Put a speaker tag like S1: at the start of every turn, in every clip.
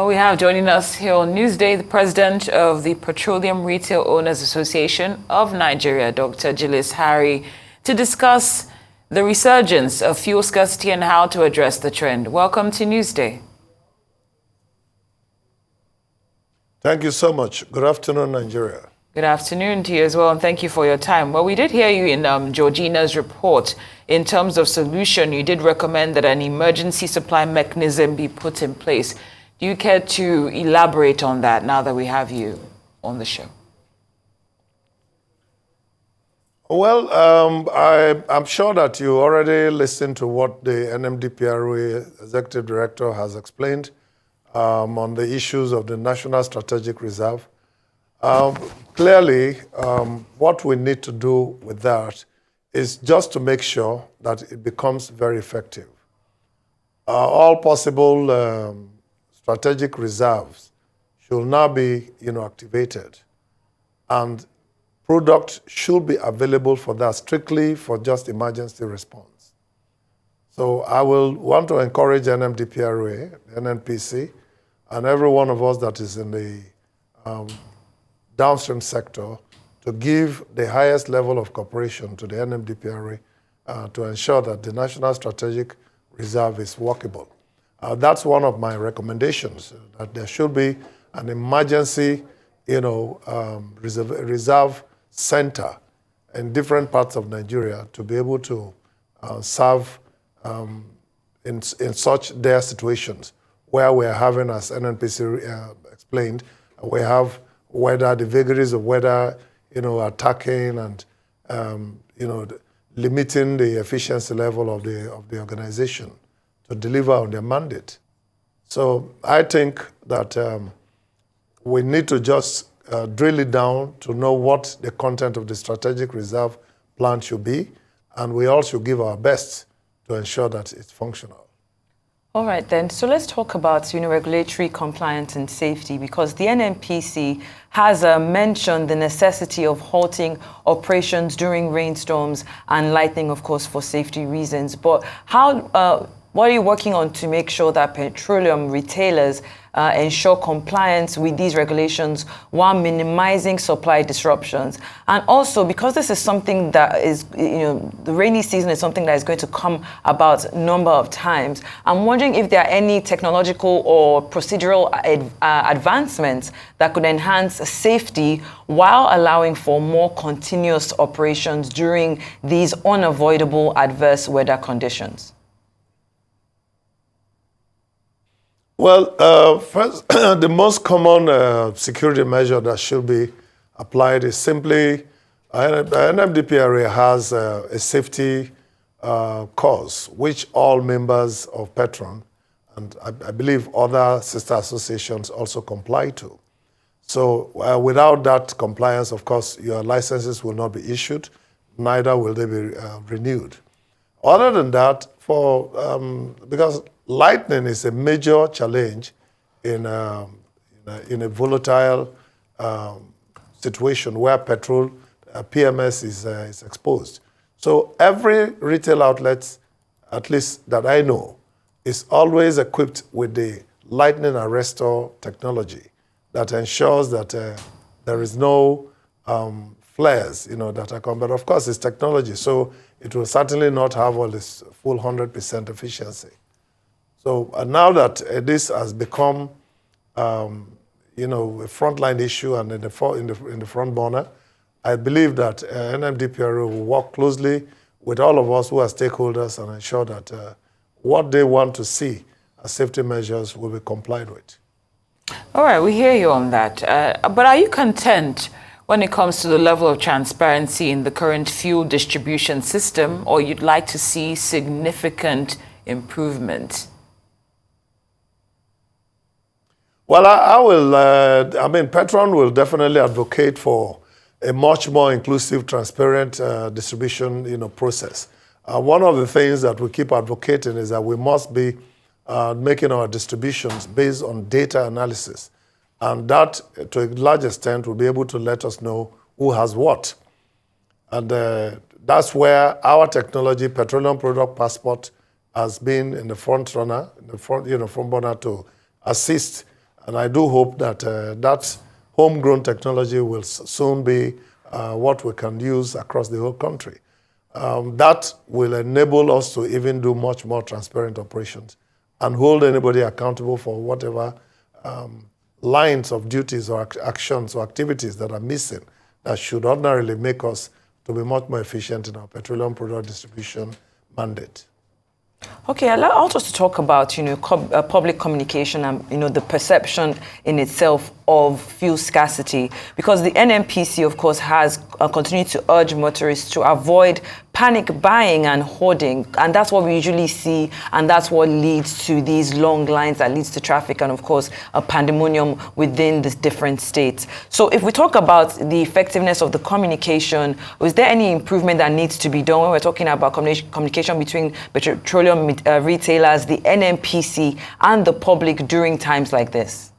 S1: We have joining us here on Newsday the president of the Petroleum Retail Owners Association of Nigeria, Dr. Gilles Harry, to discuss the resurgence of fuel scarcity and how to address the trend. Welcome to Newsday.
S2: Thank you so much. Good afternoon, Nigeria.
S1: Good afternoon to you as well, and thank you for your time. Well, we did hear you in Georgina's report. In terms of solution, you did recommend that an emergency supply mechanism be put in place. Do you care to elaborate on that now that we have you on the show?
S2: Well, I'm sure that you already listened to what the NMDPRA Executive Director has explained on the issues of the National Strategic Reserve. Clearly, what we need to do with that is just to make sure that it becomes very effective. All possible strategic reserves should now be activated, and product should be available for that, strictly for just emergency response. So I will want to encourage NMDPRA, NNPC, and every one of us that is in the downstream sector to give the highest level of cooperation to the NMDPRA to ensure that the National Strategic Reserve is workable. That's one of my recommendations, that there should be an emergency reserve center in different parts of Nigeria to be able to serve in such dire situations where we are having, as NNPC explained, we have weather, the vagaries of weather, attacking and, limiting the efficiency level of the organization to deliver on their mandate. So I think that we need to just drill it down to know what the content of the strategic reserve plan should be, and we all should give our best to ensure that it's functional.
S3: All right, then. So let's talk about regulatory compliance and safety, because the NNPC has mentioned the necessity of halting operations during rainstorms and lightning, of course, for safety reasons. But what are you working on to make sure that petroleum retailers ensure compliance with these regulations while minimizing supply disruptions? And also, because this is something that is, the rainy season is something that is going to come about a number of times, I'm wondering if there are any technological or procedural advancements that could enhance safety while allowing for more continuous operations during these unavoidable adverse weather conditions.
S2: Well, first, the most common security measure that should be applied is simply, NMDPRA has a safety course, which all members of Petron, and I believe other sister associations also comply to. So without that compliance, of course, your licenses will not be issued, neither will they be renewed. Other than that, because lightning is a major challenge in a volatile situation where petrol, PMS is exposed. So every retail outlet, at least that I know, is always equipped with the lightning arrestor technology that ensures that there is no flares, that are coming. But of course, it's technology, so it will certainly not have all this full 100% efficiency. So now that this has become, a frontline issue and in the front burner, I believe that NMDPRA will work closely with all of us who are stakeholders and ensure that what they want to see as safety measures will be complied with.
S1: All right, we hear you on that. But are you content when it comes to the level of transparency in the current fuel distribution system, or you'd like to see significant improvement?
S2: Well, Petron will definitely advocate for a much more inclusive, transparent distribution, process. One of the things that we keep advocating is that we must be making our distributions based on data analysis. And that, to a large extent, will be able to let us know who has what. And that's where our technology, Petroleum Product Passport, has been in the front runner, in the front burner to assist And I do hope that that homegrown technology will soon be what we can use across the whole country. That will enable us to even do much more transparent operations and hold anybody accountable for whatever lines of duties or actions or activities that are missing that should ordinarily make us to be much more efficient in our petroleum product distribution mandate.
S3: Okay, I'd like also to talk about, public communication and, the perception in itself of fuel scarcity, because the NNPC, of course, has continued to urge motorists to avoid panic buying and hoarding, and that's what we usually see, and that's what leads to these long lines that leads to traffic and, of course, a pandemonium within the different states. So if we talk about the effectiveness of the communication, is there any improvement that needs to be done when we're talking about communication between petroleum retailers, the NNPC, and the public during times like this?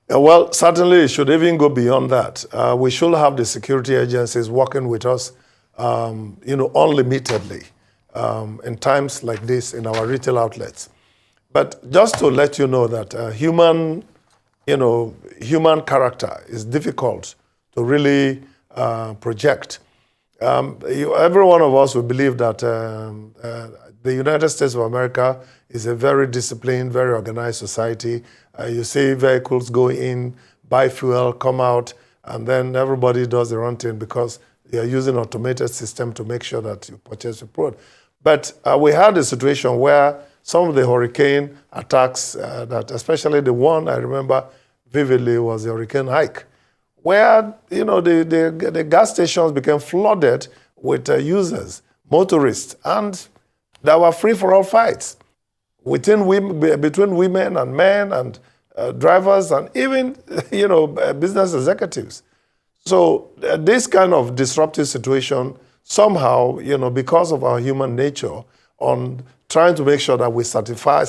S2: Well, certainly it should even go beyond that. We should have the security agencies working with us, unlimitedly in times like this in our retail outlets. But just to let you know that human character is difficult to really project. Every one of us will believe that the United States of America is a very disciplined, very organized society. You see vehicles go in, buy fuel, come out, and then everybody does the wrong thing because they are using an automated system to make sure that you purchase your product. But we had a situation where some of the hurricane attacks, that especially the one I remember vividly was the Hurricane Ike, where the gas stations became flooded with users, motorists, and there were free-for-all fights between women and men and drivers and even business executives. So this kind of disruptive situation somehow, because of our human nature on trying to make sure that we satisfy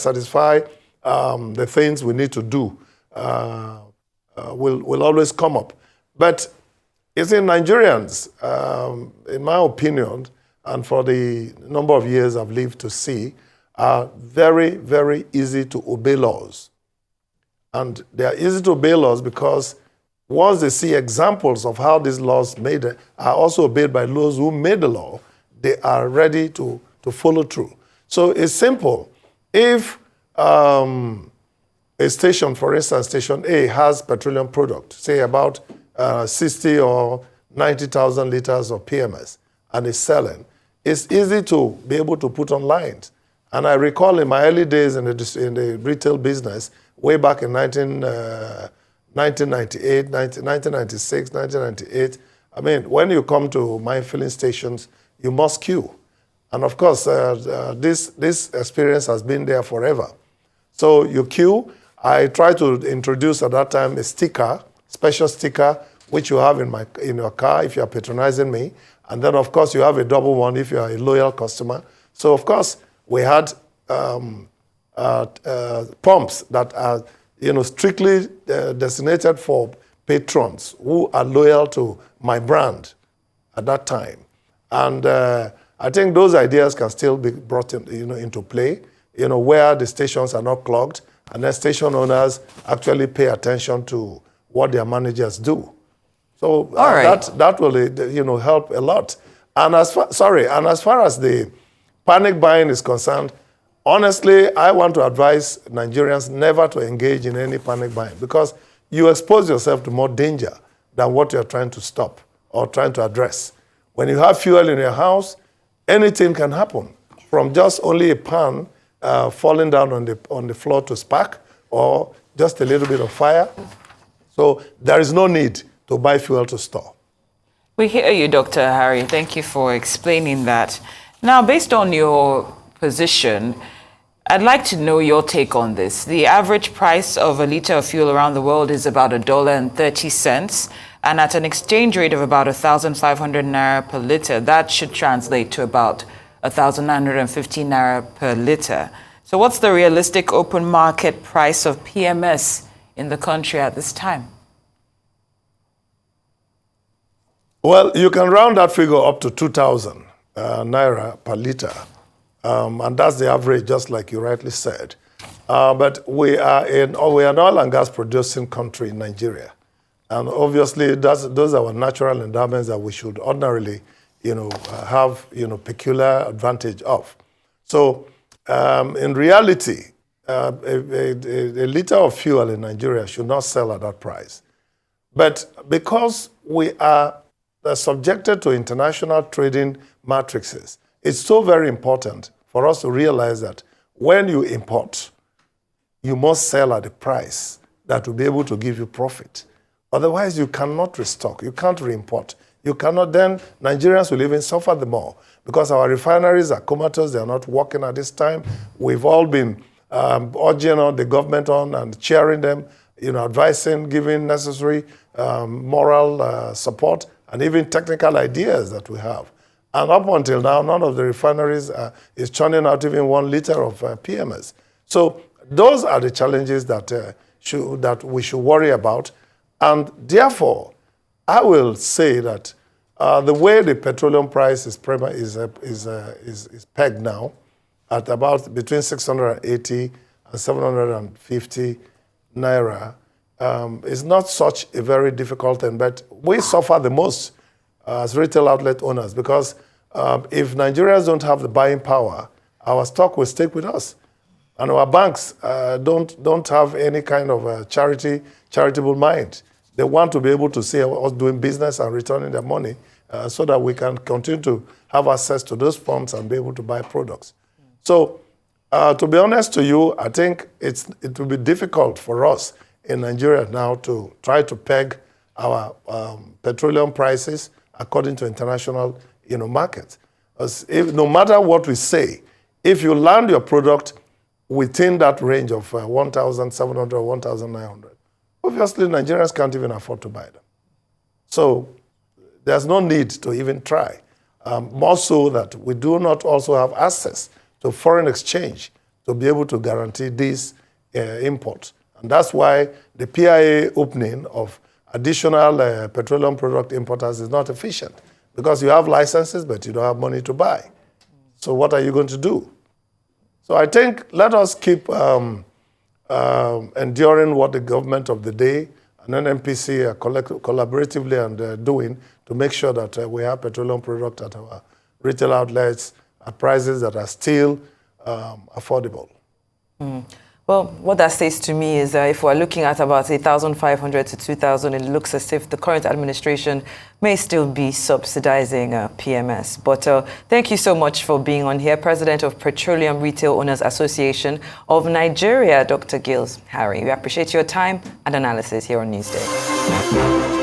S2: the things we need to do, will always come up. But you see, Nigerians, in my opinion, and for the number of years I've lived to see, are very, very easy to obey laws. And they are easy to obey laws because once they see examples of how these laws are also obeyed by those who made the law, they are ready to follow through. So it's simple. If a station, for instance, Station A has petroleum product, say about 60 or 90,000 liters of PMS, and is selling, it's easy to be able to put on lines. And I recall in my early days in the retail business, way back in 1998, 1996, 1998, I mean, when you come to my filling stations, you must queue. And of course, this experience has been there forever. So you queue. I tried to introduce at that time a sticker, special sticker, which you have in your car if you are patronizing me. And then, of course, you have a double one if you are a loyal customer. So, of course, we had pumps that are, strictly designated for patrons who are loyal to my brand at that time. And I think those ideas can still be brought into play, where the stations are not clogged, and then station owners actually pay attention to what their managers do. So that will, help a lot. And as far as the panic buying is concerned, honestly, I want to advise Nigerians never to engage in any panic buying because you expose yourself to more danger than what you're trying to stop or trying to address. When you have fuel in your house, anything can happen, from just only a pan falling down on the floor to spark or just a little bit of fire. So there is no need to buy fuel to store.
S1: We hear you, Dr. Harry. Thank you for explaining that. Now, based on your position, I'd like to know your take on this. The average price of a liter of fuel around the world is about $1.30, and at an exchange rate of about 1,500 naira per liter, that should translate to about 1,950 naira per liter. So what's the realistic open market price of PMS in the country at this time?
S2: Well, you can round that figure up to 2,000 naira per liter. And that's the average, just like you rightly said. But we are an oil and gas producing country in Nigeria. And obviously, those are our natural endowments that we should ordinarily, have, peculiar advantage of. So, in reality, a liter of fuel in Nigeria should not sell at that price. But because we are subjected to international trading matrices, it's so very important for us to realize that when you import, you must sell at a price that will be able to give you profit. Otherwise, you cannot restock. You can't re-import. You cannot, then Nigerians will even suffer the more because our refineries are comatose. They are not working at this time. We've all been urging on the government on and cheering them, advising, giving necessary moral support and even technical ideas that we have. And up until now, none of the refineries is churning out even 1 liter of PMS. So those are the challenges that we should worry about. And therefore, I will say that the way the petroleum price is pegged now at about between 680 and 750 naira is not such a very difficult thing, but we suffer the most as retail outlet owners because if Nigerians don't have the buying power, our stock will stick with us. And our banks don't have any kind of charitable mind. They want to be able to see us doing business and returning their money so that we can continue to have access to those funds and be able to buy products. So to be honest to you, I think it will be difficult for us in Nigeria now to try to peg our petroleum prices according to international markets. No matter what we say, if you land your product within that range of 1,700 or 1,900, obviously Nigerians can't even afford to buy them. So there's no need to even try. More so that we do not also have access to foreign exchange to be able to guarantee these imports. And that's why the PIA opening of additional petroleum product importers is not efficient because you have licenses, but you don't have money to buy. So what are you going to do? So I think let us keep enduring what the government of the day and NNPC are collaboratively and doing to make sure that we have petroleum product at our retail outlets at prices that are still affordable.
S3: Well, what that says to me is if we're looking at about 1,500 to 2,000, it looks as if the current administration may still be subsidizing PMS. But thank you so much for being on here. President of Petroleum Retail Owners Association of Nigeria, Dr. Gilles Harry. We appreciate your time and analysis here on Newsday.